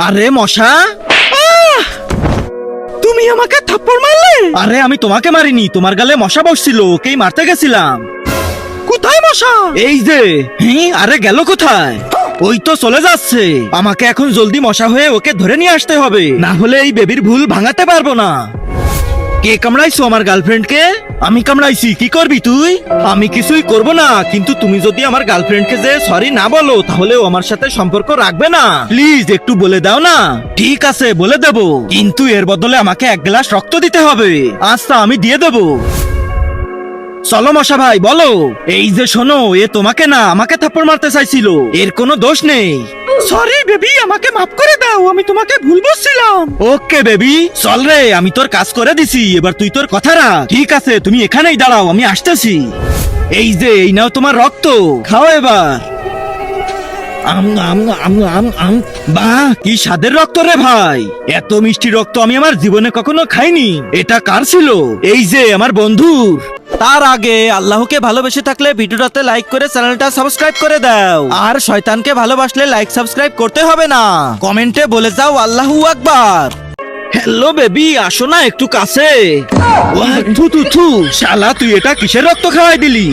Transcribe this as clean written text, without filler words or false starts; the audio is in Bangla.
আরে মশা, তুমি আমাকে থাপ্পড় মারলে? আরে আমি তোমাকে মারিনি, তোমার গালে মশা বসছিল, ওকেই মারতে গেছিলাম। কোথায় মশা? এই যে। আরে গেল কোথায়? ওই তো চলে যাচ্ছে। আমাকে এখন জলদি মশা হয়ে ওকে ধরে নিয়ে আসতে হবে, না হলে এই বেবির ভুল ভাঙাতে পারবো না। কে কামড়াইছো আমার গার্লফ্রেন্ডকে? আমি কামড়াইছি, কি করবি তুই? আমি কিছুই করব না, কিন্তু তুমি যদি আমার গার্লফ্রেন্ডকে যে সরি না বলো তাহলে ও আমার সাথে সম্পর্ক রাখবে না। প্লিজ একটু বলে দাও না। ঠিক আছে বলে দেব, কিন্তু এর বদলে আমাকে 1 গ্লাস রক্ত দিতে হবে। আচ্ছা আমি দিয়ে দেব। চলো মশা ভাই বলো। এই যে শোনো, এ তোমাকে না আমাকে থাপ্পড় মারতে চাইছিল, এর কোনো দোষ নেই। সরি বেবি, আমাকে মাফ করে দাও, আমি তোমাকে ভুল বুঝছিলাম। ওকে বেবি, চল রে, আমি তোর কাজ করে দিছি, এবার তুই তোর কথা রাখ। ঠিক আছে তুমি এখানেই দাঁড়াও, আমি আসতেছি। এই যে এই নাও তোমার রক্ত, খাও এবার। বাহ কি স্বাদের রক্ত রে ভাই, এত মিষ্টি রক্ত আমি আমার জীবনে কখনো খাইনি। এটা কার ছিল? এই যে আমার বন্ধুর। তার আগে আল্লাহকে ভালোবেসে থাকলে ভিডিওটাতে লাইক করে চ্যানেলটা সাবস্ক্রাইব করে দাও, আর শয়তানকে ভালোবাসলে লাইক সাবস্ক্রাইব করতে হবে না, কমেন্টে বলে যাও আল্লাহু আকবার। হ্যালো বেবি, আসো না একটু কাছে। থু থু থু, শালা তুই এটা কিসের রক্ত খাওয়াই দিলি?